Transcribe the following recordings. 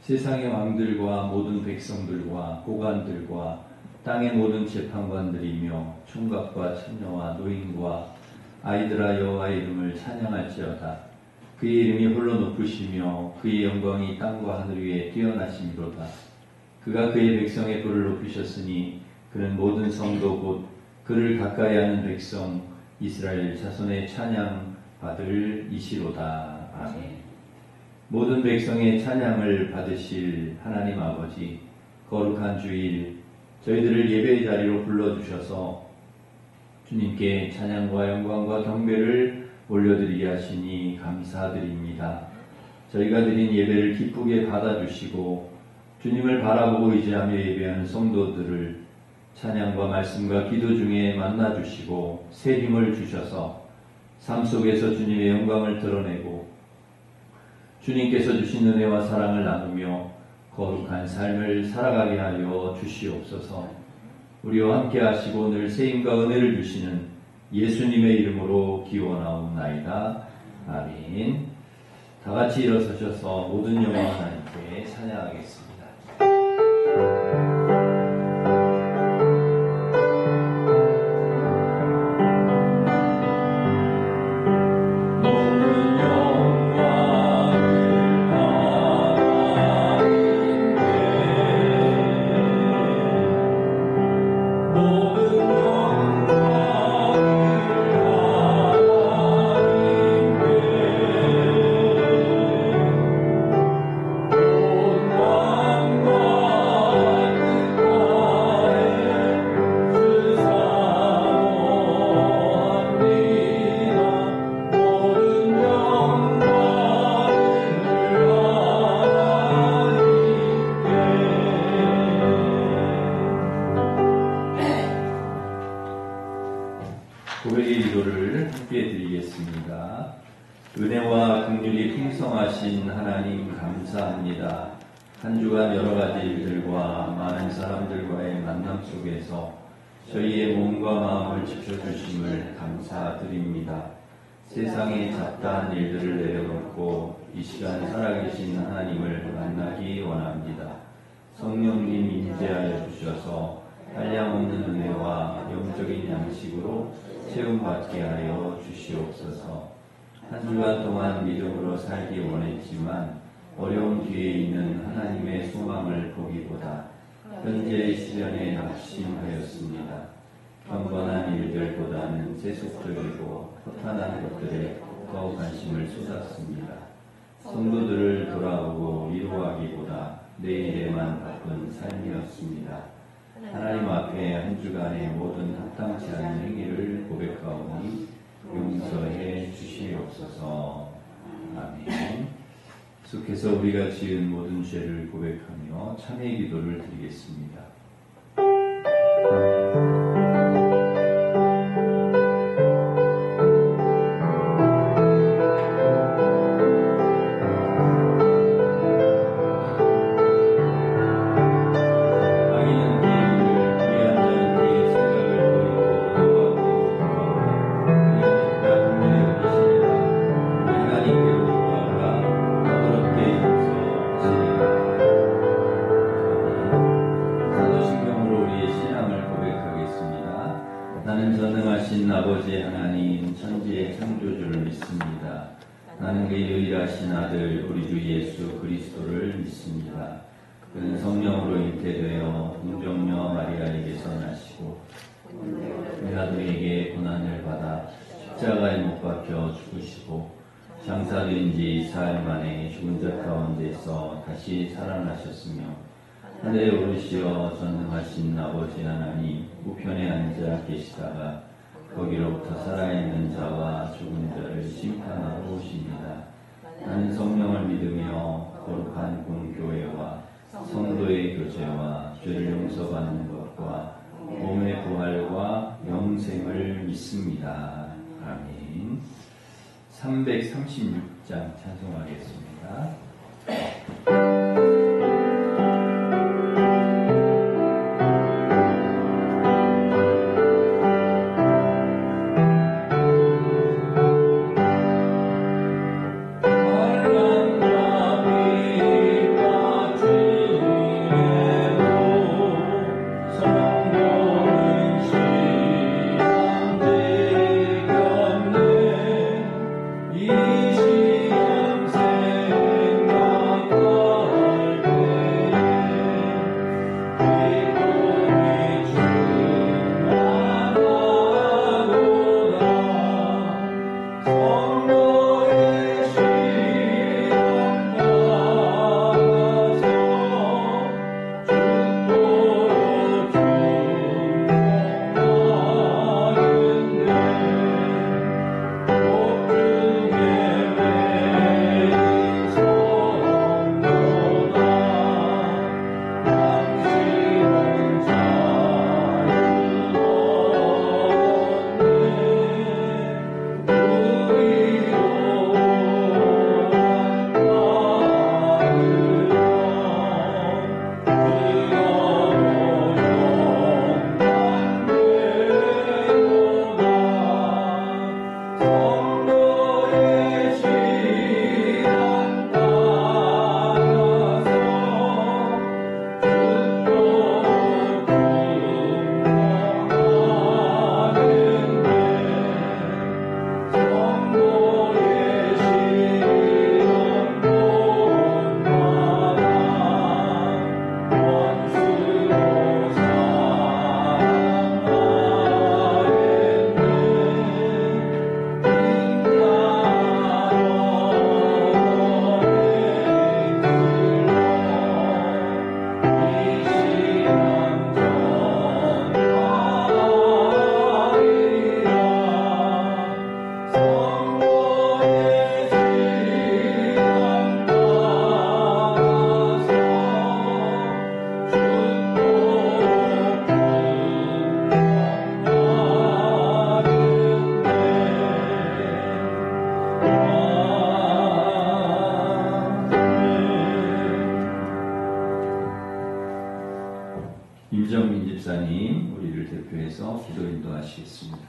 세상의 왕들과 모든 백성들과 고관들과 땅의 모든 재판관들이며 총각과 처녀와 노인과 아이들아 여호와의 이름을 찬양할지어다. 그의 이름이 홀로 높으시며 그의 영광이 땅과 하늘 위에 뛰어나심이로다. 그가 그의 백성의 뿔을 높이셨으니 그는 모든 성도 곧 그를 가까이 하는 백성 이스라엘 자손의 찬양 받을 이시로다. 아멘. 모든 백성의 찬양을 받으실 하나님 아버지, 거룩한 주일 저희들을 예배의 자리로 불러주셔서 주님께 찬양과 영광과 경배를 올려드리게 하시니 감사드립니다. 저희가 드린 예배를 기쁘게 받아주시고 주님을 바라보고 의지하며 예배하는 성도들을 찬양과 말씀과 기도 중에 만나주시고 새 힘을 주셔서 삶 속에서 주님의 영광을 드러내고 주님께서 주신 은혜와 사랑을 나누며 거룩한 삶을 살아가게 하여 주시옵소서. 우리와 함께 하시고 늘 세임과 은혜를 주시는 예수님의 이름으로 기원하옵나이다. 아멘. 다 같이 일어서셔서 모든 영광 하나님께 찬양하겠습니다. 고백의 기도를 함께 드리겠습니다. 은혜와 긍휼이 풍성하신 하나님 감사합니다. 한 주간 여러 가지 일들과 많은 사람들과의 만남 속에서 저희의 몸과 마음을 지켜주심을 감사드립니다. 세상의 잡다한 일들을 내려놓고 이 시간 살아계신 하나님을 만나기 원합니다. 성령님 임재하여 주셔서 한량없는 은혜와 영적인 양식으로 채움받게 하여 주시옵소서. 한 주간 동안 믿음으로 살기 원했지만 어려운 뒤에 있는 하나님의 소망을 보기보다 현재의 시련에 낙심하였습니다. 경건한 일들보다는 세속적이고 허탄한 것들에 더 관심을 쏟았습니다. 성도들을 돌아오고 위로하기보다 내일에만 바쁜 삶이었습니다. 하나님 앞에 한 주간의 모든 합당치 않은 행위를 고백하오니 용서해 주시옵소서. 아멘. 계속해서 우리가 지은 모든 죄를 고백하며 참회 기도를 드리겠습니다. 나는 전능하신 아버지 하나님 천지의 창조주를 믿습니다. 나는 그의 유일하신 아들 우리 주 예수 그리스도를 믿습니다. 그는 성령으로 잉태되어 동정녀 마리아에게서 나시고 우리 아들에게 고난을 받아 십자가에 못 박혀 죽으시고 장사된 지 4일 만에 죽은 자 가운데서 다시 살아나셨으며 하늘에 오르시어 전능하신 아버지 하나님 우편에 앉아 계시다가 거기로부터 살아있는 자와 죽은 자를 심판하러 오십니다. 나는 성령을 믿으며 거룩한 공교회와 성도의 교제와 죄를 용서받는 것과 몸의 부활과 영생을 믿습니다. 아멘. 336장 찬송하겠습니다. 알란다 빛과 김정민 집사님 우리를 대표해서 기도 인도하시겠습니다.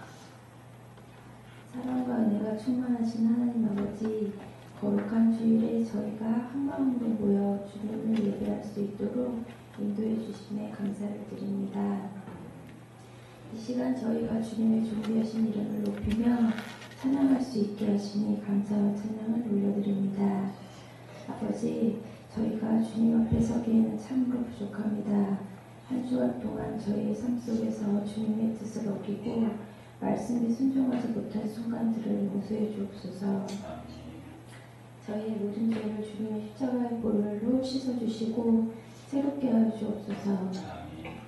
사랑과 은혜가 충만하신 하나님 아버지, 거룩한 주일에 저희가 한마음으로 모여 주님을 예배할 수 있도록 인도해 주심에 감사를 드립니다. 이 시간 저희가 주님의 존귀하신 이름을 높이며 찬양할 수 있게 하시니 감사와 찬양을 올려드립니다. 아버지, 저희가 주님 앞에 서기에는 참으로 부족합니다. 한 주간 동안 저희의 삶 속에서 주님의 뜻을 어기고 말씀에 순종하지 못한 순간들을 용서해 주옵소서. 저희의 모든 죄를 주님의 십자가의 보혈로 씻어주시고 새롭게 하여 주옵소서.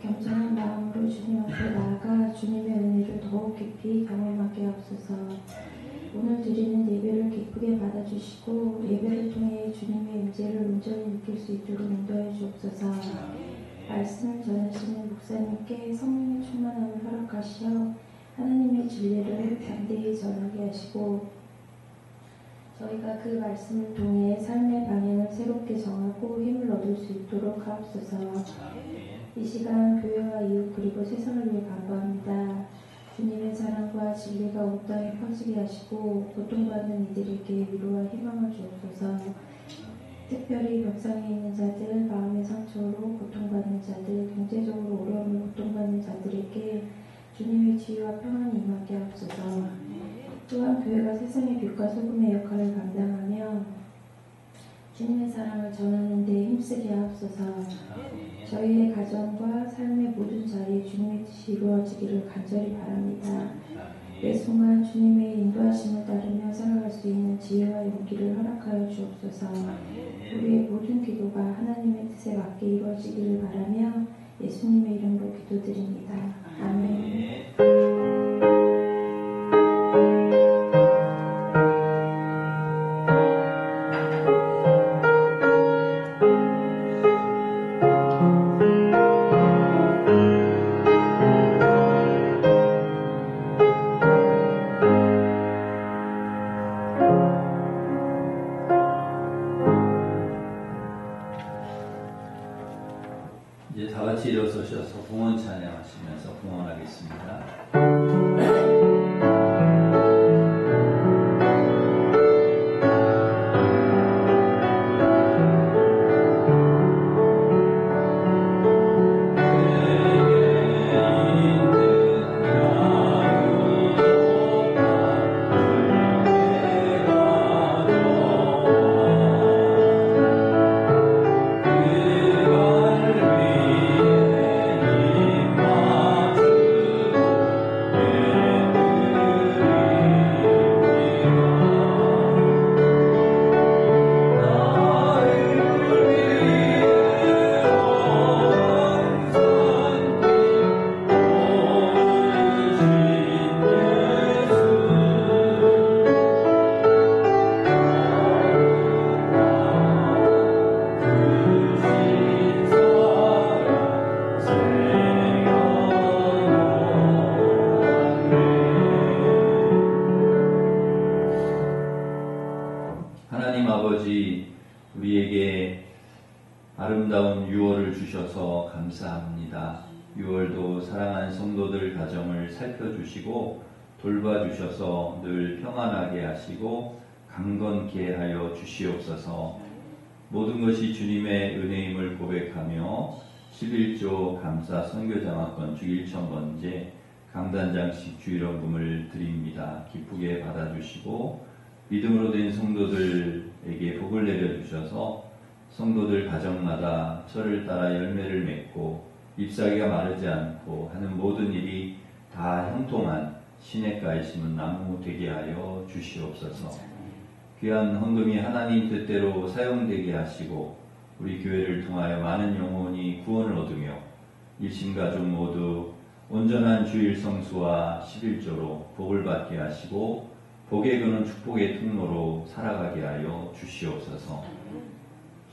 겸손한 마음으로 주님 앞에 나아가 주님의 은혜를 더욱 깊이 경험하게 하옵소서. 오늘 드리는 예배를 기쁘게 받아주시고 예배를 통해 주님의 임재를 온전히 느낄 수 있도록 인도해 주옵소서. 말씀을 전하시는 목사님께 성령의 충만함을 허락하시어 하나님의 진리를 담대히 전하게 하시고 저희가 그 말씀을 통해 삶의 방향을 새롭게 정하고 힘을 얻을 수 있도록 하옵소서. 이 시간 교회와 이웃 그리고 세상을 위해 간구합니다. 주님의 사랑과 진리가 온 땅에 퍼지게 하시고 고통받는 이들에게 위로와 희망을 주옵소서. 특별히 병상에 있는 자들, 마음의 상처로 고통받는 자들, 경제적으로 어려움을 고통받는 자들에게 주님의 지혜와 평안이 임하게 하옵소서. 또한 교회가 세상의 빛과 소금의 역할을 감당하며 주님의 사랑을 전하는 데 힘쓰게 하옵소서. 저희의 가정과 삶의 모든 자리에 주님의 뜻이 이루어지기를 간절히 바랍니다. 매 순간 주님의 인도하심을 따르며 살아갈 수 있는 지혜와 용기를 허락하여 주옵소서. 우리의 모든 기도가 하나님의 뜻에 맞게 이루어지기를 바라며 예수님의 이름으로 기도드립니다. 아멘. 이제 다 같이 일어서셔서 봉헌 찬양하시면서 봉헌하겠습니다. 하나님 아버지, 우리에게 아름다운 6월을 주셔서 감사합니다. 6월도 사랑하는 성도들 가정을 살펴주시고 돌봐주셔서 늘 평안하게 하시고 강건케 하여 주시옵소서. 모든 것이 주님의 은혜임을 고백하며 11조 감사 선교장학건 주 1,000번째 강단장식 주일원금을 드립니다. 기쁘게 받아주시고 믿음으로 된 성도들에게 복을 내려주셔서 성도들 가정마다 철을 따라 열매를 맺고 잎사귀가 마르지 않고 하는 모든 일이 다 형통한 시냇가에 심은 나무 되게 하여 주시옵소서. 귀한 헌금이 하나님 뜻대로 사용되게 하시고 우리 교회를 통하여 많은 영혼이 구원을 얻으며 일신가족 모두 온전한 주일 성수와 11조로 복을 받게 하시고 복에 그는 축복의 통로로 살아가게 하여 주시옵소서.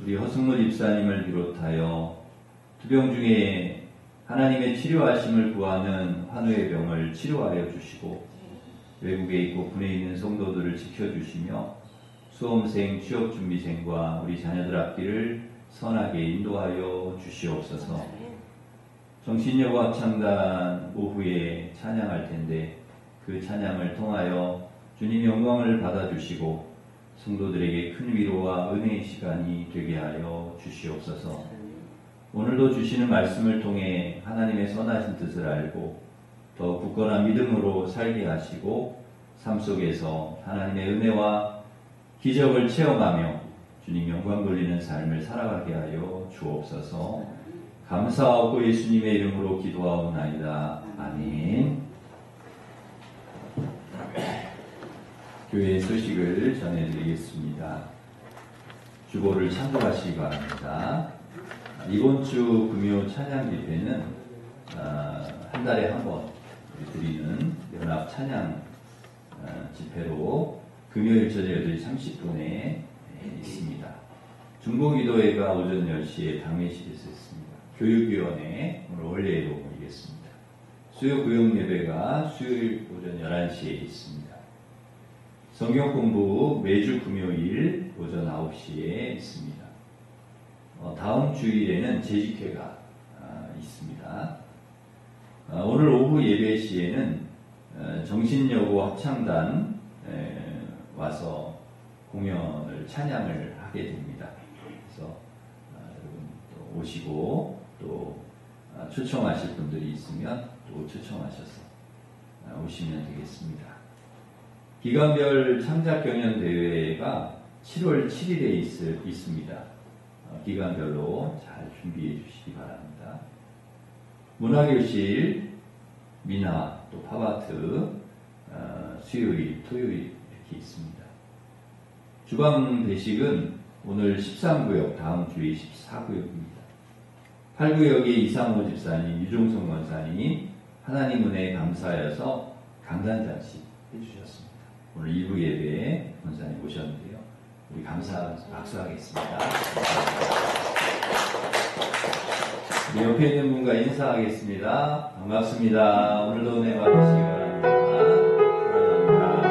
우리 허승무 집사님을 비롯하여 투병 중에 하나님의 치료하심을 구하는 환우의 병을 치료하여 주시고 외국에 있고 군에 있는 성도들을 지켜주시며 수험생, 취업준비생과 우리 자녀들 앞길을 선하게 인도하여 주시옵소서. 정신여고 합창단 오후에 찬양할 텐데 그 찬양을 통하여 주님 영광을 받아주시고 성도들에게 큰 위로와 은혜의 시간이 되게 하여 주시옵소서. 오늘도 주시는 말씀을 통해 하나님의 선하신 뜻을 알고 더 굳건한 믿음으로 살게 하시고 삶 속에서 하나님의 은혜와 기적을 체험하며 주님 영광 돌리는 삶을 살아가게 하여 주옵소서. 감사하고 예수님의 이름으로 기도하옵나이다. 아멘. 교회 소식을 전해드리겠습니다. 주보를 참고하시기 바랍니다. 이번 주 금요 찬양 집회는 한 달에 한 번 드리는 연합 찬양 집회로 금요일 저녁 8시 30분에 있습니다. 중보기도회가 오전 10시에 당회실에서 있습니다. 교육위원회 오늘 원래로 모이겠습니다. 수요 구역 예배가 수요일 오전 11시에 있습니다. 성경 공부 매주 금요일 오전 9시에 있습니다. 다음 주일에는 재직회가 있습니다. 오늘 오후 예배 시에는 정신여고 합창단 와서 공연을 찬양을 하게 됩니다. 그래서 여러분 또 오시고 또 초청하실 분들이 있으면 또 초청하셔서 오시면 되겠습니다. 기간별 창작 경연 대회가 7월 7일에 있습니다. 기간별로 잘 준비해 주시기 바랍니다. 문화교실, 미나, 또 팝아트, 수요일, 토요일 이렇게 있습니다. 주방 배식은 오늘 13구역, 다음 주에 14구역입니다. 8구역의 이상호 집사님, 유종성 권사님, 하나님 은혜에 감사하여서 강단잔치 해주셨습니다. 오늘 2부 예배에 권사님 오셨는데요. 우리 박수하겠습니다. 네, 옆에 있는 분과 인사하겠습니다. 반갑습니다. 오늘도 은혜 받으시기 바랍니다. 사랑합니다.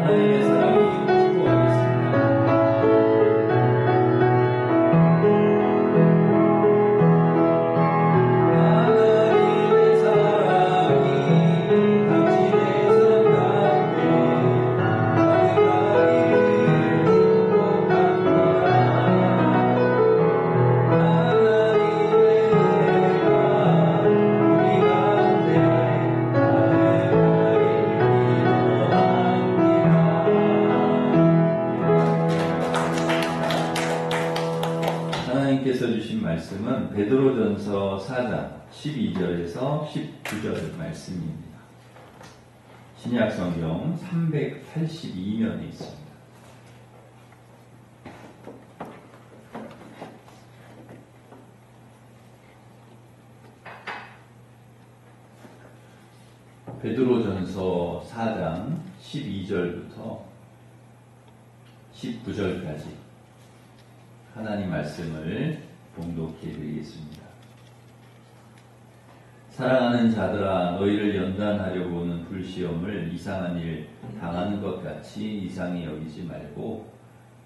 하나님의 사랑이 축복하겠습니다. 하나님의 사랑이 당신의 삶 가운데 가득하기를 하나님께서 주신 말씀은 베드로전서 4장 12절에서 19절 말씀입니다. 신약성경 382면에 있습니다. 베드로전서 4장 12절부터 19절까지 하나님 말씀을 봉독해 드리겠습니다. 사랑하는 자들아, 너희를 연단하려고 오는 불시험을 이상한 일 당하는 것 같이 이상히 여기지 말고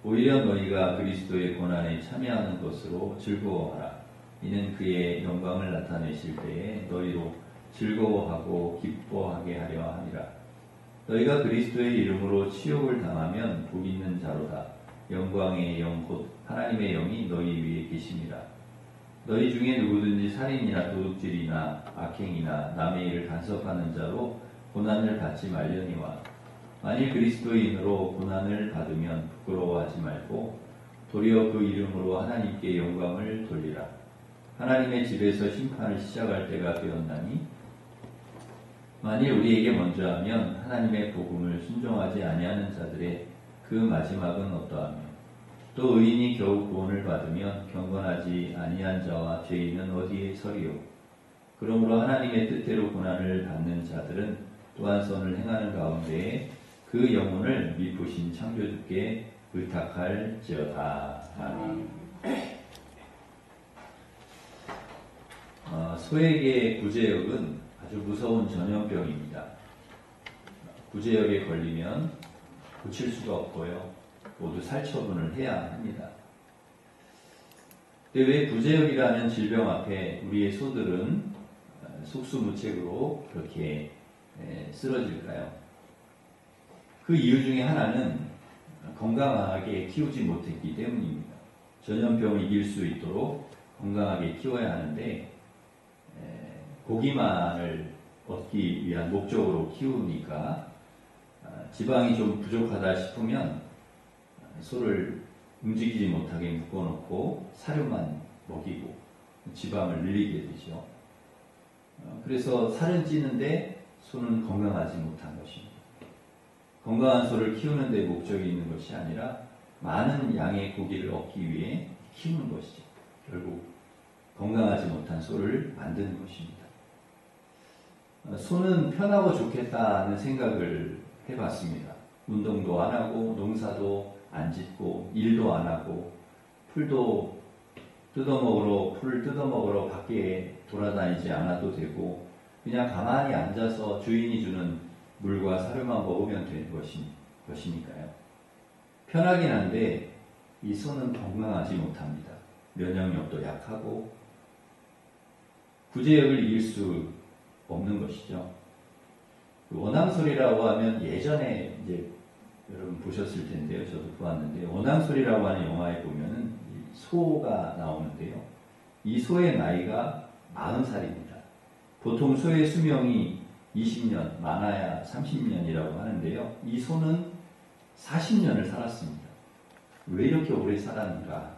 오히려 너희가 그리스도의 고난에 참여하는 것으로 즐거워하라. 이는 그의 영광을 나타내실 때에 너희로 즐거워하고 기뻐하게 하려 함이라. 너희가 그리스도의 이름으로 치욕을 당하면 복 있는 자로다. 영광의 영 곧 하나님의 영이 너희 위에 계심이라. 너희 중에 누구든지 살인이나 도둑질이나 악행이나 남의 일을 간섭하는 자로 고난을 받지 말려니와 만일 그리스도인으로 고난을 받으면 부끄러워하지 말고 도리어 그 이름으로 하나님께 영광을 돌리라. 하나님의 집에서 심판을 시작할 때가 되었나니 만일 우리에게 먼저 하면 하나님의 복음을 순종하지 아니하는 자들의 그 마지막은 어떠하며 또 의인이 겨우 구원을 받으면 경건하지 아니한 자와 죄인은 어디에 서리요. 그러므로 하나님의 뜻대로 고난을 받는 자들은 또한 선을 행하는 가운데 그 영혼을 미쁘신 창조주께 의탁할지어다. 아멘. 소액의 구제역은 아주 무서운 전염병입니다. 구제역에 걸리면 고칠 수가 없고요. 모두 살처분을 해야 합니다. 근데 왜 구제역이라는 질병 앞에 우리의 소들은 속수무책으로 그렇게 쓰러질까요? 그 이유 중에 하나는 건강하게 키우지 못했기 때문입니다. 전염병을 이길 수 있도록 건강하게 키워야 하는데 고기만을 얻기 위한 목적으로 키우니까 지방이 좀 부족하다 싶으면 소를 움직이지 못하게 묶어놓고 사료만 먹이고 지방을 늘리게 되죠. 그래서 살은 찌는데 소는 건강하지 못한 것입니다. 건강한 소를 키우는 데 목적이 있는 것이 아니라 많은 양의 고기를 얻기 위해 키우는 것이죠. 결국 건강하지 못한 소를 만드는 것입니다. 소는 편하고 좋겠다는 생각을 해봤습니다. 운동도 안 하고 농사도 안 짓고 일도 안 하고 풀을 뜯어먹으러 밖에 돌아다니지 않아도 되고 그냥 가만히 앉아서 주인이 주는 물과 사료만 먹으면 되는 것이니까요. 편하긴 한데 이 소는 건강하지 못합니다. 면역력도 약하고 구제역을 이길 수 없는 것이죠. 원앙소리라고 하면 예전에 이제 여러분 보셨을 텐데요. 저도 보았는데 원앙소리라고 하는 영화에 보면은 소가 나오는데요. 이 소의 나이가 40살입니다. 보통 소의 수명이 20년, 많아야 30년이라고 하는데요. 이 소는 40년을 살았습니다. 왜 이렇게 오래 살았는가?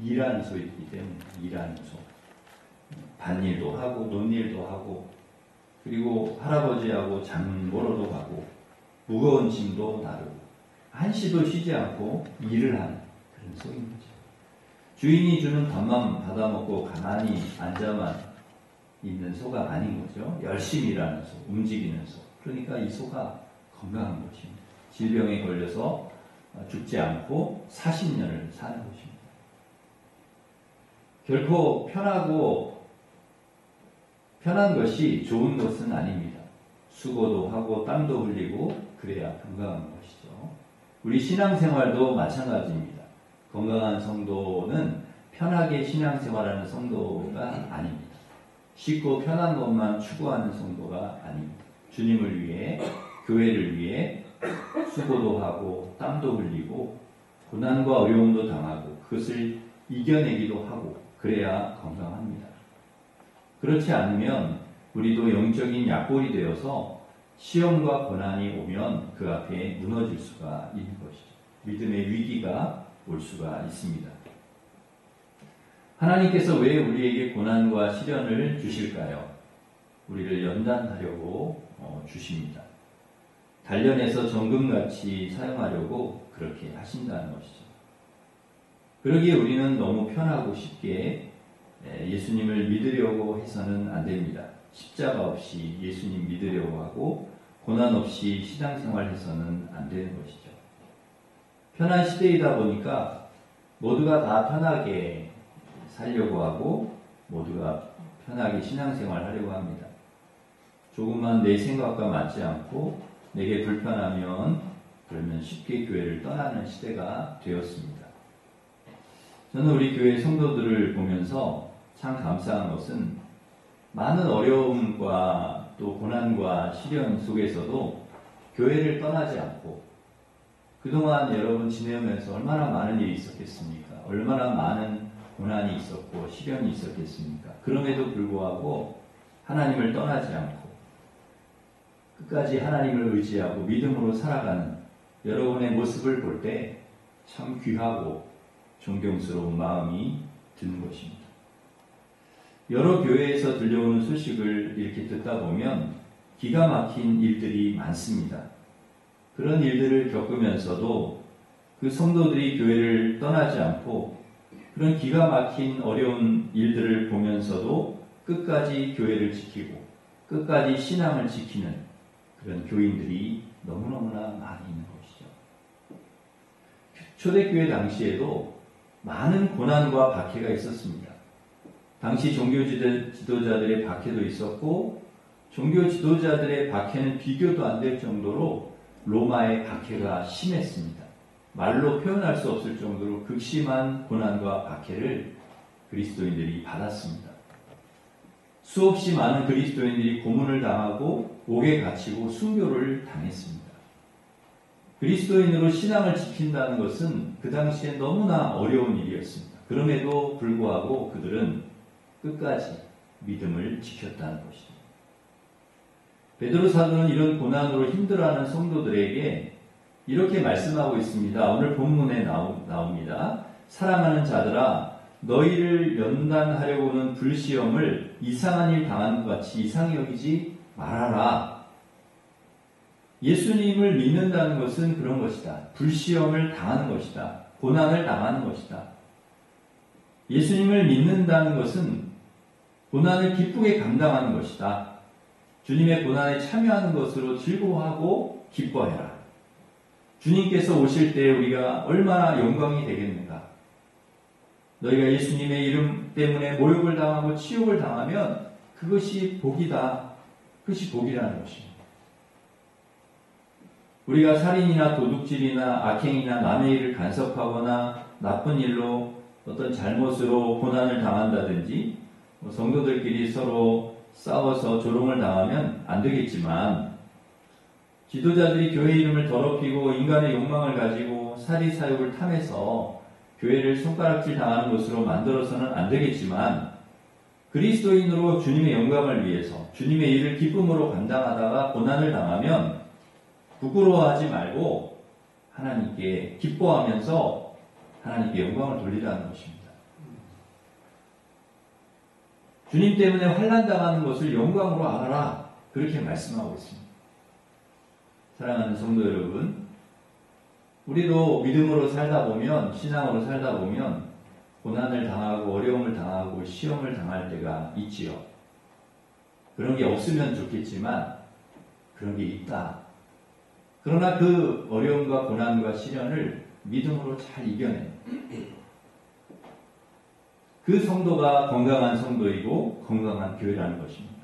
일하는 소이기 때문에 일하는 소. 밭일도 하고 논일도 하고 그리고 할아버지하고 장 보러도 가고 무거운 짐도 나르고 한시도 쉬지 않고 일을 하는 그런 소인 거죠. 주인이 주는 밥만 받아먹고 가만히 앉아만 있는 소가 아닌 거죠. 열심히 일하는 소, 움직이는 소. 그러니까 이 소가 건강한 것입니다. 질병에 걸려서 죽지 않고 40년을 사는 것입니다. 결코 편한 것이 좋은 것은 아닙니다. 수고도 하고 땀도 흘리고 그래야 건강한 것이죠. 우리 신앙생활도 마찬가지입니다. 건강한 성도는 편하게 신앙생활하는 성도가 아닙니다. 쉽고 편한 것만 추구하는 성도가 아닙니다. 주님을 위해, 교회를 위해 수고도 하고 땀도 흘리고 고난과 어려움도 당하고 그것을 이겨내기도 하고 그래야 건강합니다. 그렇지 않으면 우리도 영적인 약골이 되어서 시험과 고난이 오면 그 앞에 무너질 수가 있는 것이죠. 믿음의 위기가 올 수가 있습니다. 하나님께서 왜 우리에게 고난과 시련을 주실까요? 우리를 연단하려고 주십니다. 단련해서 정금같이 사용하려고 그렇게 하신다는 것이죠. 그러기에 우리는 너무 편하고 쉽게 예수님을 믿으려고 해서는 안 됩니다. 십자가 없이 예수님 믿으려고 하고 고난 없이 신앙생활해서는 안 되는 것이죠. 편한 시대이다 보니까 모두가 다 편하게 살려고 하고 모두가 편하게 신앙생활 하려고 합니다. 조금만 내 생각과 맞지 않고 내게 불편하면 그러면 쉽게 교회를 떠나는 시대가 되었습니다. 저는 우리 교회 성도들을 보면서 참 감사한 것은 많은 어려움과 또 고난과 시련 속에서도 교회를 떠나지 않고 그동안 여러분 지내면서 얼마나 많은 일이 있었겠습니까? 얼마나 많은 고난이 있었고 시련이 있었겠습니까? 그럼에도 불구하고 하나님을 떠나지 않고 끝까지 하나님을 의지하고 믿음으로 살아가는 여러분의 모습을 볼 때 참 귀하고 존경스러운 마음이 드는 것입니다. 여러 교회에서 들려오는 소식을 이렇게 듣다 보면 기가 막힌 일들이 많습니다. 그런 일들을 겪으면서도 그 성도들이 교회를 떠나지 않고 그런 기가 막힌 어려운 일들을 보면서도 끝까지 교회를 지키고 끝까지 신앙을 지키는 그런 교인들이 너무너무나 많이 있는 것이죠. 초대교회 당시에도 많은 고난과 박해가 있었습니다. 당시 종교 지도자들의 박해도 있었고 종교 지도자들의 박해는 비교도 안 될 정도로 로마의 박해가 심했습니다. 말로 표현할 수 없을 정도로 극심한 고난과 박해를 그리스도인들이 받았습니다. 수없이 많은 그리스도인들이 고문을 당하고 옥에 갇히고 순교를 당했습니다. 그리스도인으로 신앙을 지킨다는 것은 그 당시에 너무나 어려운 일이었습니다. 그럼에도 불구하고 그들은 끝까지 믿음을 지켰다는 것입니다. 베드로 사도는 이런 고난으로 힘들어하는 성도들에게 이렇게 말씀하고 있습니다. 오늘 본문에 나옵니다. 사랑하는 자들아, 너희를 연단하려고는 불시험을 이상한 일 당하는 것 같이 이상히 여기지 말아라. 예수님을 믿는다는 것은 그런 것이다. 불시험을 당하는 것이다. 고난을 당하는 것이다. 예수님을 믿는다는 것은 고난을 기쁘게 감당하는 것이다. 주님의 고난에 참여하는 것으로 즐거워하고 기뻐해라. 주님께서 오실 때 우리가 얼마나 영광이 되겠는가. 너희가 예수님의 이름 때문에 모욕을 당하고 치욕을 당하면 그것이 복이다. 그것이 복이라는 것입니다. 우리가 살인이나 도둑질이나 악행이나 남의 일을 간섭하거나 나쁜 일로 어떤 잘못으로 고난을 당한다든지 성도들끼리 서로 싸워서 조롱을 당하면 안 되겠지만 지도자들이 교회 이름을 더럽히고 인간의 욕망을 가지고 사리사욕을 탐해서 교회를 손가락질 당하는 것으로 만들어서는 안 되겠지만 그리스도인으로 주님의 영광을 위해서 주님의 일을 기쁨으로 감당하다가 고난을 당하면 부끄러워하지 말고 하나님께 기뻐하면서 하나님께 영광을 돌리라는 것입니다. 주님 때문에 환난당하는 것을 영광으로 알아라. 그렇게 말씀하고 있습니다. 사랑하는 성도 여러분, 우리도 믿음으로 살다 보면, 신앙으로 살다 보면 고난을 당하고 어려움을 당하고 시험을 당할 때가 있지요. 그런 게 없으면 좋겠지만 그런 게 있다. 그러나 그 어려움과 고난과 시련을 믿음으로 잘 이겨내는 그 성도가 건강한 성도이고 건강한 교회라는 것입니다.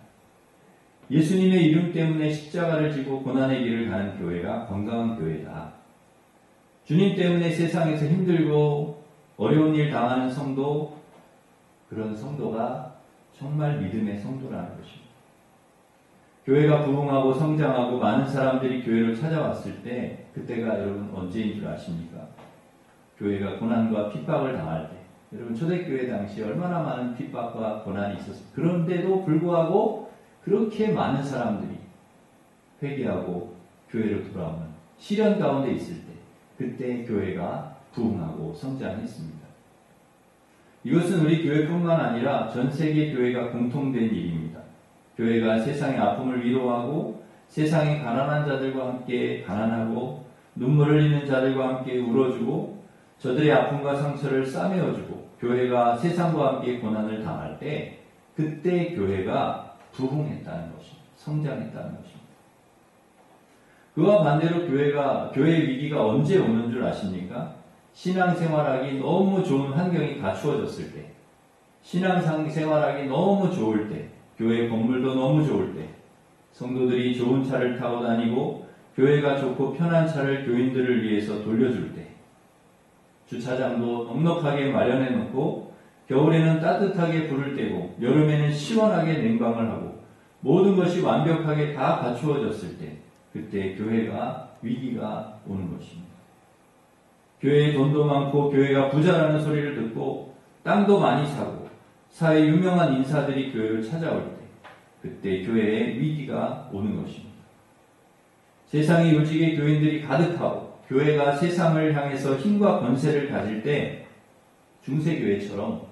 예수님의 이름 때문에 십자가를 지고 고난의 길을 가는 교회가 건강한 교회다. 주님 때문에 세상에서 힘들고 어려운 일 당하는 성도, 그런 성도가 정말 믿음의 성도라는 것입니다. 교회가 부흥하고 성장하고 많은 사람들이 교회를 찾아왔을 때 그때가 여러분 언제인 줄 아십니까? 교회가 고난과 핍박을 당할 때, 여러분 초대교회 당시에 얼마나 많은 핍박과 고난이 있었습니까? 그런데도 불구하고 그렇게 많은 사람들이 회개하고 교회로 돌아오는 시련 가운데 있을 때 그때 교회가 부흥하고 성장했습니다. 이것은 우리 교회뿐만 아니라 전 세계 교회가 공통된 일입니다. 교회가 세상의 아픔을 위로하고 세상의 가난한 자들과 함께 가난하고 눈물 흘리는 자들과 함께 울어주고 저들의 아픔과 상처를 싸매어주고 교회가 세상과 함께 고난을 당할 때 그때 교회가 부흥했다는 것입니다. 성장했다는 것입니다. 그와 반대로 교회의 위기가 언제 오는 줄 아십니까? 신앙생활하기 너무 좋은 환경이 갖추어졌을 때, 신앙생활하기 너무 좋을 때, 교회 건물도 너무 좋을 때, 성도들이 좋은 차를 타고 다니고 교회가 좋고 편한 차를 교인들을 위해서 돌려줄 때, 주차장도 넉넉하게 마련해 놓고 겨울에는 따뜻하게 불을 떼고 여름에는 시원하게 냉방을 하고 모든 것이 완벽하게 다 갖추어졌을 때 그때 교회가 위기가 오는 것입니다. 교회에 돈도 많고 교회가 부자라는 소리를 듣고 땅도 많이 사고 사회 유명한 인사들이 교회를 찾아올 때 그때 교회에 위기가 오는 것입니다. 세상에 요직의 교인들이 가득하고 교회가 세상을 향해서 힘과 권세를 가질 때 중세교회처럼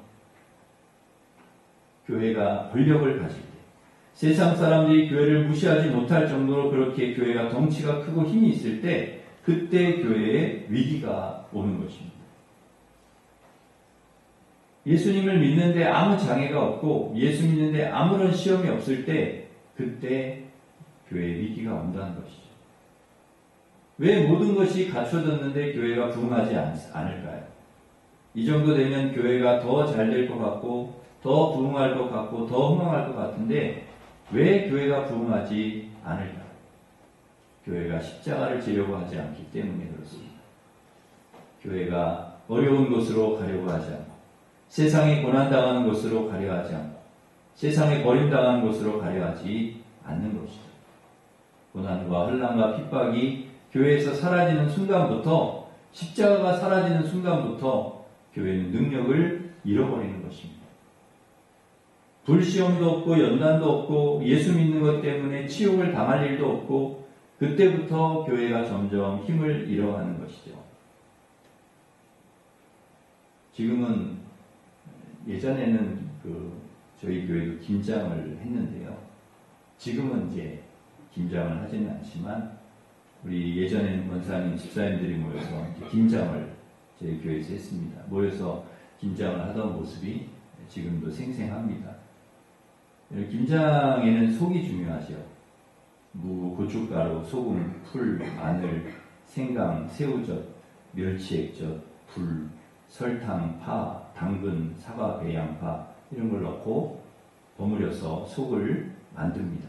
교회가 권력을 가질 때 세상 사람들이 교회를 무시하지 못할 정도로 그렇게 교회가 덩치가 크고 힘이 있을 때 그때 교회에 위기가 오는 것입니다. 예수님을 믿는데 아무 장애가 없고 예수 믿는데 아무런 시험이 없을 때 그때 교회에 위기가 온다는 것이죠. 왜 모든 것이 갖춰졌는데 교회가 부흥하지 않을까요? 이 정도 되면 교회가 더 잘 될 것 같고 더 부흥할 것 같고 더 흥망할 것 같은데 왜 교회가 부흥하지 않을까요? 교회가 십자가를 지려고 하지 않기 때문에 그렇습니다. 교회가 어려운 곳으로 가려고 하지 않고 세상이 고난당하는 곳으로 가려 하지 않고 세상에 버림당한 곳으로 가려 하지 않는 것이죠. 고난과 혼란과 핍박이 교회에서 사라지는 순간부터, 십자가가 사라지는 순간부터 교회는 능력을 잃어버리는 것입니다. 불시험도 없고 연단도 없고 예수 믿는 것 때문에 치욕을 당할 일도 없고 그때부터 교회가 점점 힘을 잃어가는 것이죠. 지금은 예전에는 저희 교회도 김장을 했는데요. 지금은 이제 김장을 하지는 않지만 우리 예전에는 권사님, 집사님들이 모여서 김장을 저희 교회에서 했습니다. 모여서 김장을 하던 모습이 지금도 생생합니다. 김장에는 속이 중요하죠. 무, 고춧가루, 소금, 풀, 마늘, 생강, 새우젓, 멸치액젓, 불, 설탕, 파, 당근, 사과, 배, 양파 이런 걸 넣고 버무려서 속을 만듭니다.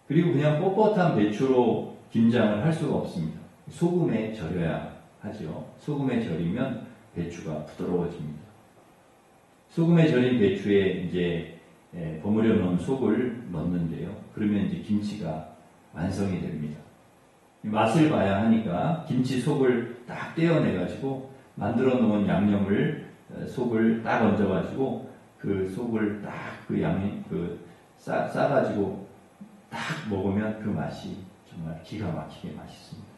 그리고 그냥 뻣뻣한 배추로 김장을 할 수가 없습니다. 소금에 절여야 하죠. 소금에 절이면 배추가 부드러워집니다. 소금에 절인 배추에 이제 버무려 놓은 속을 넣는데요. 그러면 이제 김치가 완성이 됩니다. 맛을 봐야 하니까 김치 속을 딱 떼어내가지고 만들어 놓은 양념을 속을 딱 얹어가지고 그 속을 딱 그 양념 싸가지고 딱 먹으면 그 맛이 정말 기가 막히게 맛있습니다.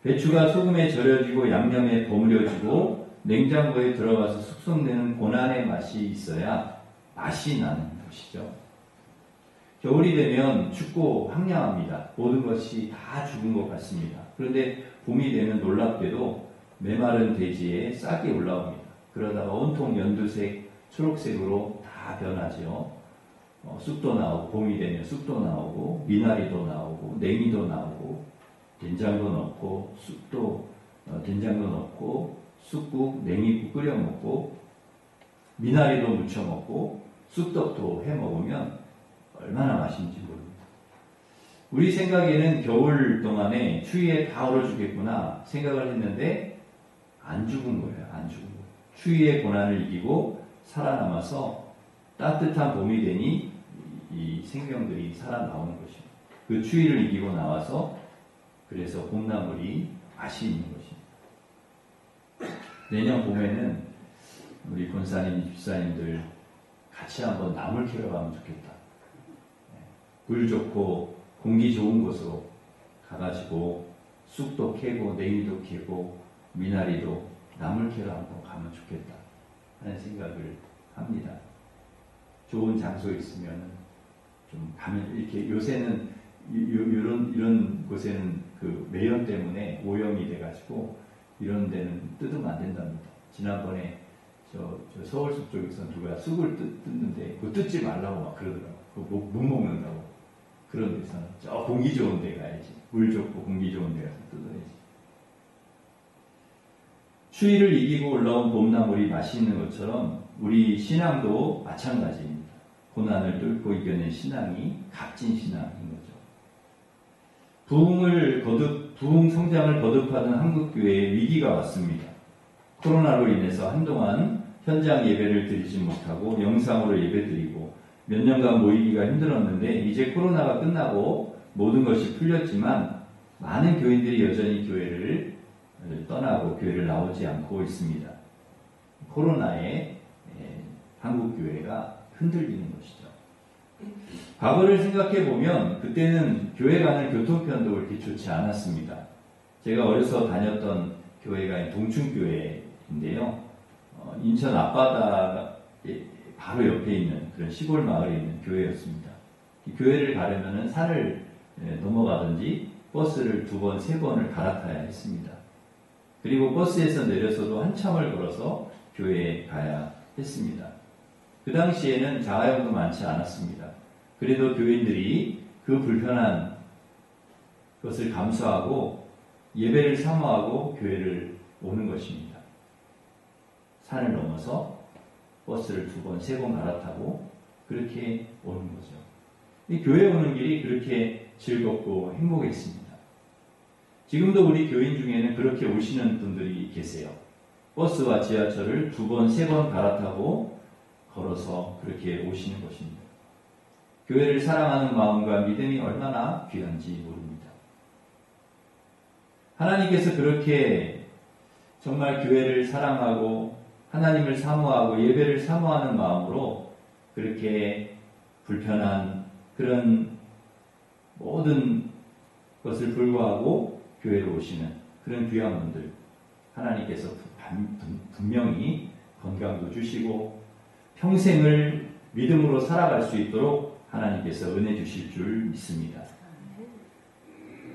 배추가 소금에 절여지고 양념에 버무려지고 냉장고에 들어가서 숙성되는 고난의 맛이 있어야 맛이 나는 것이죠. 겨울이 되면 춥고 황량합니다. 모든 것이 다 죽은 것 같습니다. 그런데 봄이 되면 놀랍게도 메마른 대지에 싹이 올라옵니다. 그러다가 온통 연두색, 초록색으로 다 변하죠. 쑥도 나오고, 봄이 되면 쑥도 나오고, 미나리도 나오고, 냉이도 나오고, 된장도 넣고, 된장도 넣고, 쑥국, 냉이국 끓여 먹고, 미나리도 무쳐 먹고, 쑥떡도 해 먹으면 얼마나 맛있는지 모릅니다. 우리 생각에는 겨울 동안에 추위에 다 얼어 죽겠구나 생각을 했는데 안 죽은 거예요. 안 죽은 거예요. 추위의 고난을 이기고 살아남아서 따뜻한 봄이 되니 이 생명들이 살아나오는 것입니다. 그 추위를 이기고 나와서 그래서 봄나물이 맛이 있는 것입니다. 내년 봄에는 우리 권사님, 집사님들 같이 한번 나물 캐러 가면 좋겠다. 물 좋고 공기 좋은 곳으로 가가지고 쑥도 캐고 냉이도 캐고 미나리도 나물 캐러 한번 가면 좋겠다 하는 생각을 합니다. 좋은 장소에 있으면 좀 가면 이렇게 요새는 이런 곳에는 그 매연 때문에 오염이 돼가지고 이런 데는 뜯으면 안 된답니다. 지난번에 저 서울숲 쪽에서 누가 쑥을 뜯는데 그거 뜯지 말라고 막 그러더라고. 그거 못 먹는다고. 그런 데서는 저 공기 좋은 데 가야지. 물 좋고 공기 좋은 데 가서 뜯어야지. 추위를 이기고 올라온 봄나물이 맛있는 것처럼 우리 신앙도 마찬가지입니다. 고난을 뚫고 이겨낸 신앙이 값진 신앙인 거죠. 부흥 성장을 거듭하던 한국교회에 위기가 왔습니다. 코로나로 인해서 한동안 현장 예배를 드리지 못하고 영상으로 예배드리고 몇 년간 모이기가 힘들었는데 이제 코로나가 끝나고 모든 것이 풀렸지만 많은 교인들이 여전히 교회를 떠나고 교회를 나오지 않고 있습니다. 코로나에 한국교회가 흔들리는 것이죠. 과거를 생각해 보면 그때는 교회 가는 교통편도 그렇게 좋지 않았습니다. 제가 어려서 다녔던 교회가 동춘교회인데요. 인천 앞바다 바로 옆에 있는 그런 시골 마을에 있는 교회였습니다. 이 교회를 가려면 산을 넘어가든지 버스를 2번, 3번을 갈아타야 했습니다. 그리고 버스에서 내려서도 한참을 걸어서 교회에 가야 했습니다. 그 당시에는 자가용도 많지 않았습니다. 그래도 교인들이 그 불편한 것을 감수하고 예배를 사모하고 교회를 오는 것입니다. 산을 넘어서 버스를 2번, 3번 갈아타고 그렇게 오는 거죠. 이 교회 오는 길이 그렇게 즐겁고 행복했습니다. 지금도 우리 교인 중에는 그렇게 오시는 분들이 계세요. 버스와 지하철을 2번, 3번 갈아타고 걸어서 그렇게 오시는 것입니다. 교회를 사랑하는 마음과 믿음이 얼마나 귀한지 모릅니다. 하나님께서 그렇게 정말 교회를 사랑하고 하나님을 사모하고 예배를 사모하는 마음으로 그렇게 불편한 그런 모든 것을 불구하고 교회로 오시는 그런 귀한 분들, 하나님께서 분명히 건강도 주시고 평생을 믿음으로 살아갈 수 있도록 하나님께서 은혜 주실 줄 믿습니다.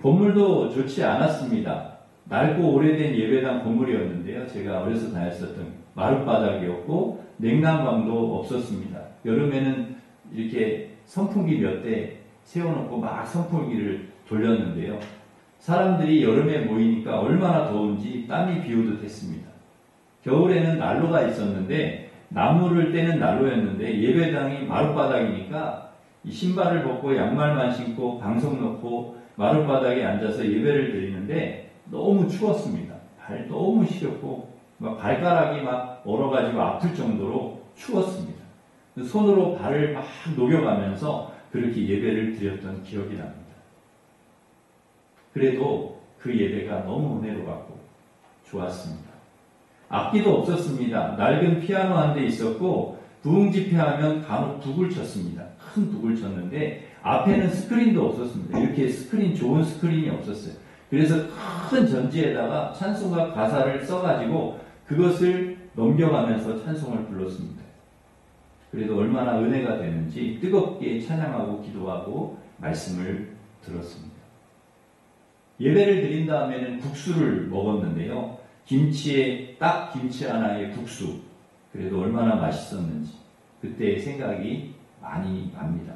건물도 좋지 않았습니다. 낡고 오래된 예배당 건물이었는데요. 제가 어려서 다녔었던 마룻바닥이었고 냉난방도 없었습니다. 여름에는 이렇게 선풍기 몇 대 세워놓고 막 선풍기를 돌렸는데요. 사람들이 여름에 모이니까 얼마나 더운지 땀이 비오듯 했습니다. 겨울에는 난로가 있었는데 나무를 떼는 난로였는데 예배당이 마룻바닥이니까 이 신발을 벗고 양말만 신고 방석 놓고 마룻바닥에 앉아서 예배를 드리는데 너무 추웠습니다. 발 너무 시렸고 막 발가락이 막 얼어가지고 아플 정도로 추웠습니다. 손으로 발을 막 녹여가면서 그렇게 예배를 드렸던 기억이 납니다. 그래도 그 예배가 너무 은혜로웠고 좋았습니다. 악기도 없었습니다. 낡은 피아노 한 대 있었고 부흥 집회하면 간혹 북을 쳤습니다. 큰 북을 쳤는데 앞에는 스크린도 없었습니다. 이렇게 좋은 스크린이 없었어요. 그래서 큰 전지에다가 찬송가 가사를 써가지고 그것을 넘겨가면서 찬송을 불렀습니다. 그래도 얼마나 은혜가 되는지 뜨겁게 찬양하고 기도하고 말씀을 들었습니다. 예배를 드린 다음에는 국수를 먹었는데요. 딱 김치 하나에 국수. 그래도 얼마나 맛있었는지 그때의 생각이 많이 납니다.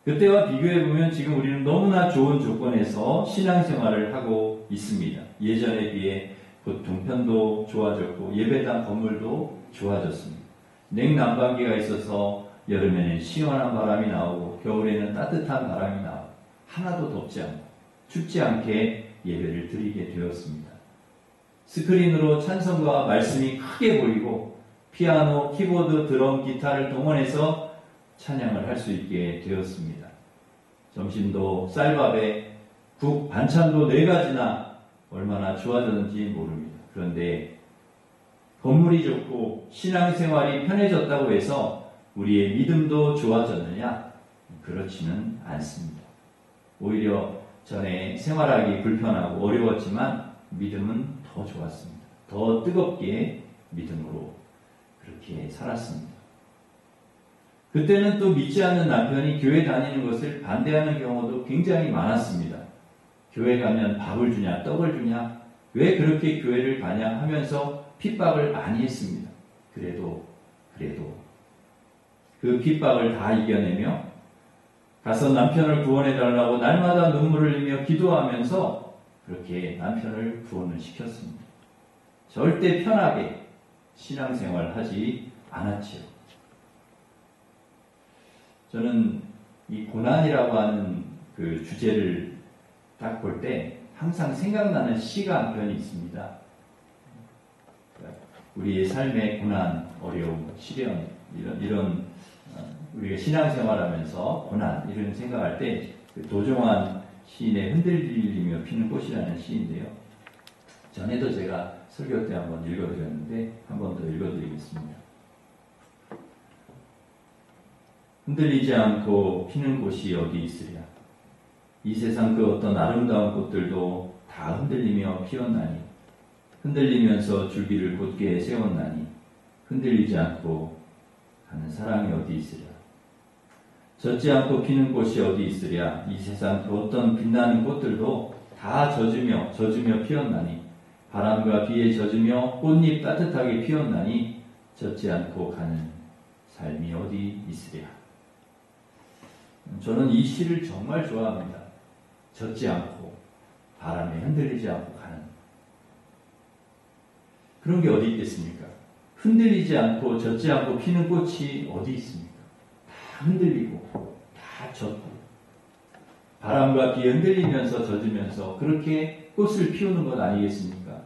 그때와 비교해보면 지금 우리는 너무나 좋은 조건에서 신앙생활을 하고 있습니다. 예전에 비해 교통편도 좋아졌고 예배당 건물도 좋아졌습니다. 냉난방기가 있어서 여름에는 시원한 바람이 나오고 겨울에는 따뜻한 바람이 나오고 하나도 덥지 않고 춥지 않게 예배를 드리게 되었습니다. 스크린으로 찬송가와 말씀이 크게 보이고 피아노, 키보드, 드럼, 기타를 동원해서 찬양을 할 수 있게 되었습니다. 점심도 쌀밥에 국, 반찬도 4가지나 얼마나 좋아졌는지 모릅니다. 그런데 건물이 좋고 신앙생활이 편해졌다고 해서 우리의 믿음도 좋아졌느냐? 그렇지는 않습니다. 오히려 전에 생활하기 불편하고 어려웠지만 믿음은 더 좋았습니다. 더 뜨겁게 믿음으로 그렇게 살았습니다. 그때는 또 믿지 않는 남편이 교회 다니는 것을 반대하는 경우도 굉장히 많았습니다. 교회 가면 밥을 주냐, 떡을 주냐, 왜 그렇게 교회를 가냐 하면서 핍박을 많이 했습니다. 그래도 그 핍박을 다 이겨내며 가서 남편을 구원해달라고 날마다 눈물을 흘리며 기도하면서 그렇게 남편을 구원을 시켰습니다. 절대 편하게 신앙생활을 하지 않았지요. 저는 이 고난이라고 하는 그 주제를 딱 볼 때 항상 생각나는 시가 한 편이 있습니다. 우리의 삶의 고난, 어려움, 시련 이런 우리가 신앙생활하면서 고난 이런 생각할 때 도종환 시인의 흔들리며 피는 꽃이라는 시인데요. 전에도 제가 설교 때 한번 읽어드렸는데 한 번 더 읽어드리겠습니다. 흔들리지 않고 피는 곳이 어디 있으랴. 이 세상 그 어떤 아름다운 꽃들도 다 흔들리며 피었나니 흔들리면서 줄기를 곧게 세웠나니 흔들리지 않고 가는 사랑이 어디 있으랴. 젖지 않고 피는 꽃이 어디 있으랴. 이 세상 그 어떤 빛나는 꽃들도 다 젖으며 피었나니 바람과 비에 젖으며 꽃잎 따뜻하게 피었나니 젖지 않고 가는 삶이 어디 있으랴. 저는 이 시를 정말 좋아합니다. 젖지 않고 바람에 흔들리지 않고 가는 그런 게 어디 있겠습니까? 흔들리지 않고 젖지 않고 피는 꽃이 어디 있습니까? 다 흔들리고 다 젖고 바람과 비에 흔들리면서 젖으면서 그렇게 꽃을 피우는 것 아니겠습니까?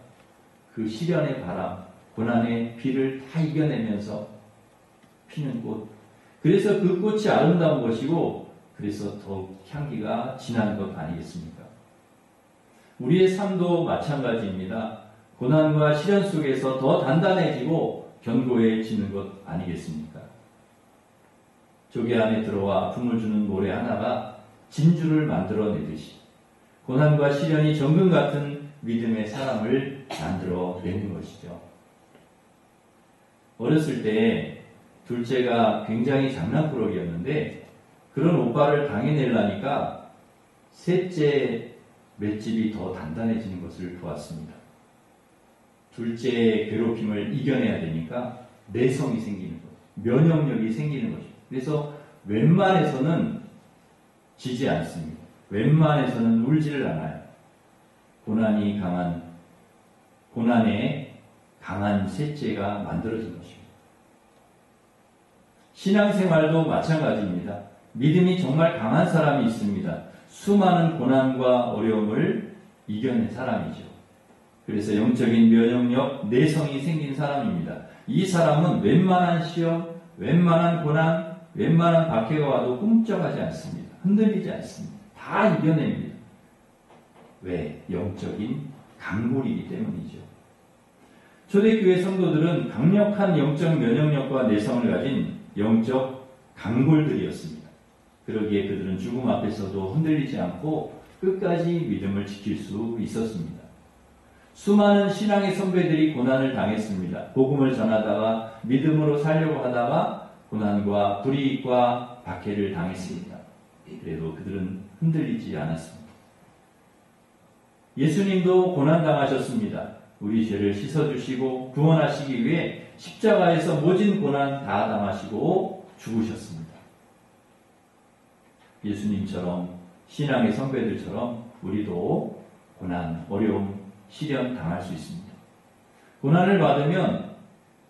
그 시련의 바람, 고난의 비를 다 이겨내면서 피는 꽃. 그래서 그 꽃이 아름다운 것이고 그래서 더욱 향기가 진한 것 아니겠습니까? 우리의 삶도 마찬가지입니다. 고난과 시련 속에서 더 단단해지고 견고해지는 것 아니겠습니까? 조개 안에 들어와 아픔을 주는 모래 하나가 진주를 만들어내듯이 고난과 시련이 정금 같은 믿음의 사람을 만들어내는 것이죠. 어렸을 때 둘째가 굉장히 장난꾸러기였는데 그런 오빠를 당해내려니까 셋째 맷집이 더 단단해지는 것을 보았습니다. 둘째의 괴롭힘을 이겨내야 되니까 내성이 생기는 거죠. 면역력이 생기는 거죠. 그래서 웬만해서는 지지 않습니다. 웬만해서는 울지를 않아요. 고난에 강한 셋째가 만들어진 것입니다. 신앙생활도 마찬가지입니다. 믿음이 정말 강한 사람이 있습니다. 수많은 고난과 어려움을 이겨낸 사람이죠. 그래서 영적인 면역력, 내성이 생긴 사람입니다. 이 사람은 웬만한 시험, 웬만한 고난, 웬만한 박해가 와도 꿈쩍하지 않습니다. 흔들리지 않습니다. 다 이겨냅니다. 왜? 영적인 강물이기 때문이죠. 초대교회 성도들은 강력한 영적 면역력과 내성을 가진 영적 강골들이었습니다. 그러기에 그들은 죽음 앞에서도 흔들리지 않고 끝까지 믿음을 지킬 수 있었습니다. 수많은 신앙의 선배들이 고난을 당했습니다. 복음을 전하다가 믿음으로 살려고 하다가 고난과 불이익과 박해를 당했습니다. 그래도 그들은 흔들리지 않았습니다. 예수님도 고난당하셨습니다. 우리 죄를 씻어주시고 구원하시기 위해 십자가에서 모진 고난 다 당하시고 죽으셨습니다. 예수님처럼 신앙의 선배들처럼 우리도 고난, 어려움, 시련 당할 수 있습니다. 고난을 받으면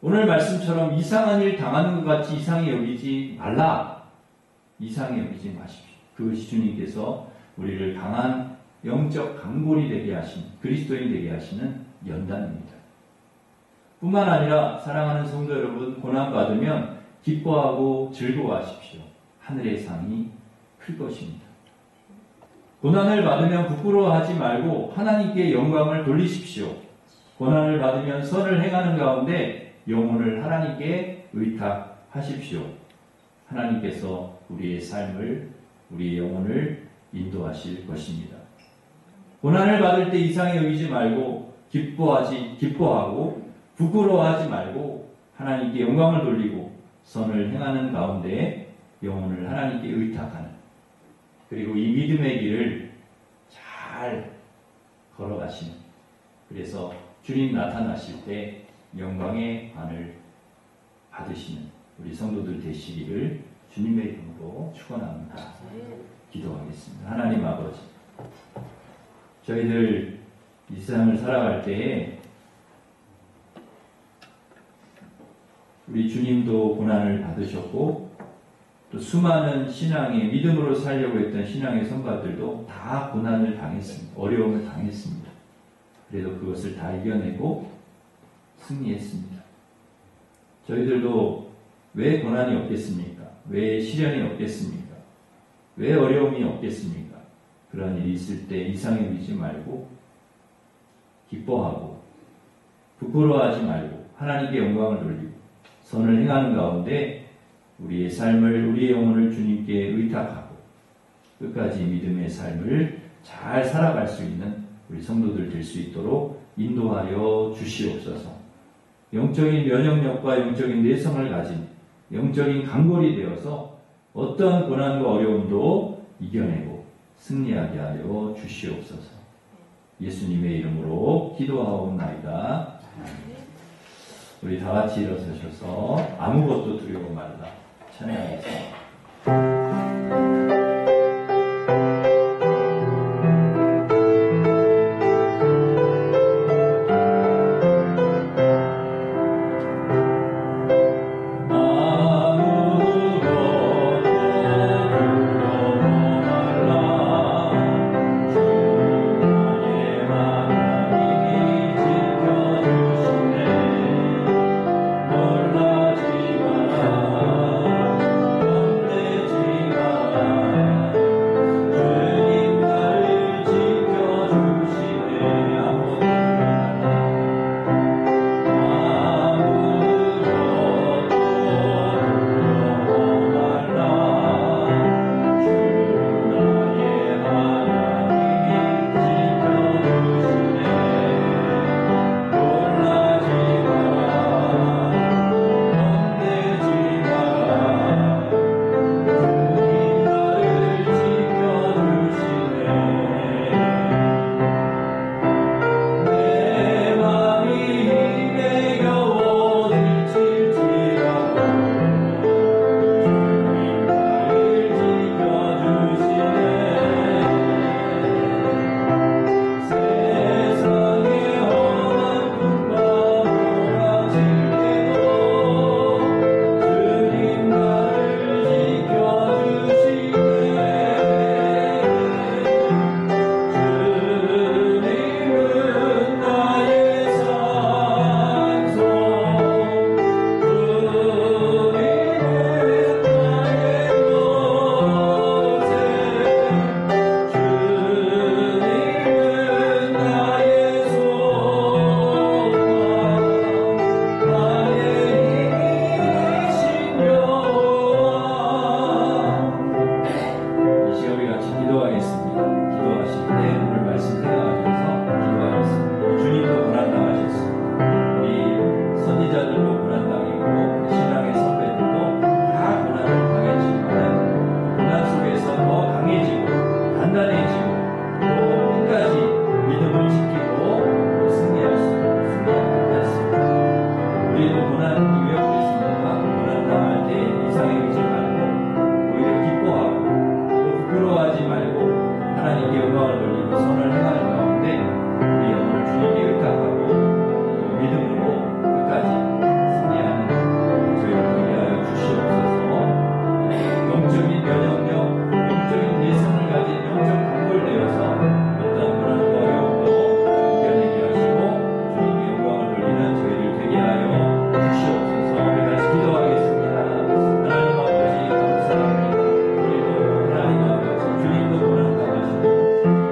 오늘 말씀처럼 이상한 일 당하는 것 같이 이상히 여기지 말라. 이상히 여기지 마십시오. 그것이 주님께서 우리를 강한 영적 강골이 되게 하시는, 그리스도인 되게 하시는 연단입니다. 뿐만 아니라 사랑하는 성도 여러분, 고난받으면 기뻐하고 즐거워하십시오. 하늘의 상이 클 것입니다. 고난을 받으면 부끄러워하지 말고 하나님께 영광을 돌리십시오. 고난을 받으면 선을 행하는 가운데 영혼을 하나님께 의탁하십시오. 하나님께서 우리의 삶을, 우리의 영혼을 인도하실 것입니다. 고난을 받을 때 이상히 여기지 말고 기뻐하고 부끄러워하지 말고 하나님께 영광을 돌리고 선을 행하는 가운데 영혼을 하나님께 의탁하는, 그리고 이 믿음의 길을 잘 걸어가시는, 그래서 주님 나타나실 때 영광의 관을 받으시는 우리 성도들 되시기를 주님의 이름으로 축원합니다. 기도하겠습니다. 하나님 아버지, 저희들 이 세상을 살아갈 때에 우리 주님도 고난을 받으셨고 또 수많은 신앙의 믿음으로 살려고 했던 신앙의 선배들도 다 고난을 당했습니다. 어려움을 당했습니다. 그래도 그것을 다 이겨내고 승리했습니다. 저희들도 왜 고난이 없겠습니까? 왜 시련이 없겠습니까? 왜 어려움이 없겠습니까? 그런 일이 있을 때 이상히 여기지 말고 기뻐하고 부끄러워하지 말고 하나님께 영광을 돌리고 선을 행하는 가운데 우리의 삶을, 우리의 영혼을 주님께 의탁하고 끝까지 믿음의 삶을 잘 살아갈 수 있는 우리 성도들 될 수 있도록 인도하여 주시옵소서. 영적인 면역력과 영적인 내성을 가진 영적인 강골이 되어서 어떤 고난과 어려움도 이겨내고 승리하게 하여 주시옵소서. 예수님의 이름으로 기도하옵나이다. 우리 다 같이 일어서셔서 아무것도 두려워 말라 찬양하겠습니다. 놀라지 마라. 고난이 왜 오겠습니까? 고난 당할 때 이상의 의지 말고 오히려 기뻐하고 또 부끄러워하지 말고 하나님께 영광을 돌리고 선을 행하는 가운데 우리 영혼을 주님께 의탁하고 또 믿음으로 끝까지 승리하는 저희를 되게 하여 주시옵소서. 영적인 면역력, 영적인 내성을 가진 영적 강골되어서 어떤 고난과 어려움도 이겨내게 하시고 주님께 영광을 돌리는 저희를 되게 하여 주시옵소서. 우리 같이 기도하겠습니다. 하나님 아버지 감사합니다. 우리도 하나님 아버지 주님도 고난 당하시고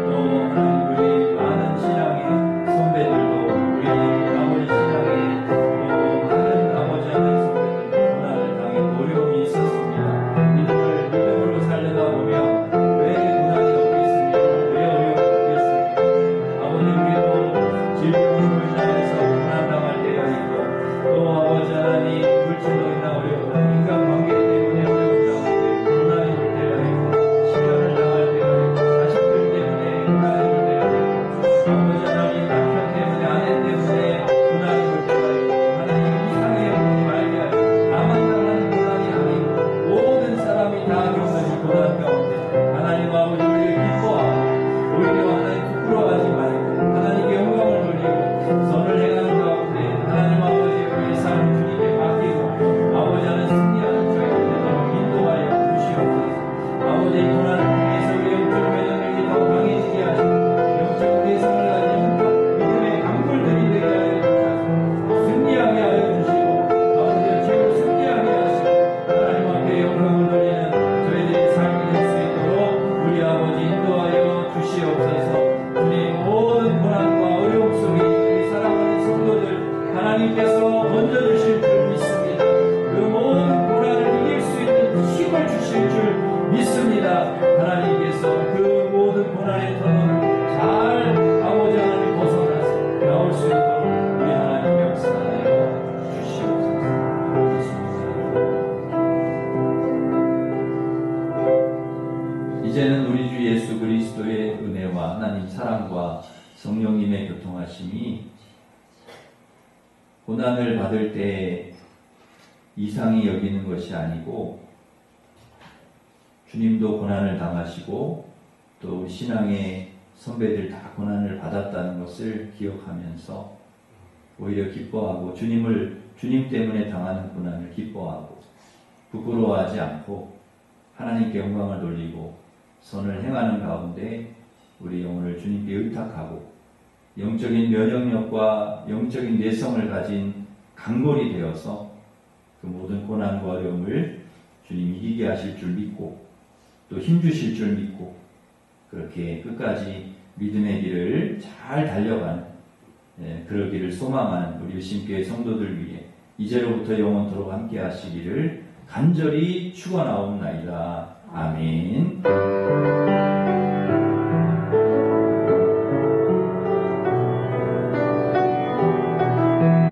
또 하나님 우리 많은 신앙의 선배들도 우리 아버지 신앙의 또 많은 아버지 하나님 선배들도 고난을 당해 어려움이 있었습니다. 믿음으로 살려다 보면 왜 고난이 없겠습니까? 왜 어려움이 없겠습니까? 아버님께도 질병으로 인하여서 고난당할 때가 있고 또 아버지 하나님 물질로 인한 어려움, 인간관계 때문에 어려움 당할 때 고난이 올 때가 있고 시련을 당할 때가 있고 자식들 때문에 고난이 올 때가 있고 아버지 하나님 남편 때문에 아내 때문에 고난이 올 때가 있고 하나님 이상의 영혼이 말게 하고 나만 당하는 고난이 아니고 모든 사람이 다 겪는 이 고난 가운데 하나님 아버지 우리를 기뻐하고 오히려 하나님 부끄러워하지 말고 하나님께 영광을 돌리고 선을 행하는 가운데 하나님 아버지 우리의 삶을 주님께 맡기고 아버지 하나님 승리하는 저희들 되도록 인도하여 주시옵소서. 아버지 이 고난을 통해서 우리 영적 면역력이 더 강해지게 하시고 영적 내성을 가진 믿음의 강물들이 되게 하여 주셔서 승리하게 하여 주시고 아버지 최고 승리하게 하시고 하나님 앞에 영광을 돌리는 저희들의 삶이 될 수 있도록 우리 아버지 인도하여 주시옵소서. 주님 모든 고난과 어려움 속에 우리 사랑하는 성도들 하나님께서 던져주실 줄 믿습니다. 그 모든 고난을 이길 수 있는 힘을 주실 줄 믿습니다. 하나님께서 그 모든 고난의 터널을 잘 아버지 하나님 벗어나서 나올 수 있도록 우리 하나님 역사하여 주시옵소서. 이제는 우리 주 예수 그리스도의 은혜와 하나님 사랑과 성령님의 교통하심이 고난을 받을 때 이상히 여기는 것이 아니고 주님도 고난을 당하시고 또 신앙의 선배들 다 고난을 받았다는 것을 기억하면서 오히려 기뻐하고 주님 때문에 당하는 고난을 기뻐하고 부끄러워하지 않고 하나님께 영광을 돌리고 선을 행하는 가운데 우리 영혼을 주님께 의탁하고 영적인 면역력과 영적인 내성을 가진 강골이 되어서 그 모든 고난과 어려움을 주님 이기게 하실 줄 믿고 또 힘주실 줄 믿고 그렇게 끝까지 믿음의 길을 잘 달려가는 그러기를 소망하는 우리 열심교회 성도들 위해 이제로부터 영원토록 함께 하시기를 간절히 축원하옵나이다. 아멘.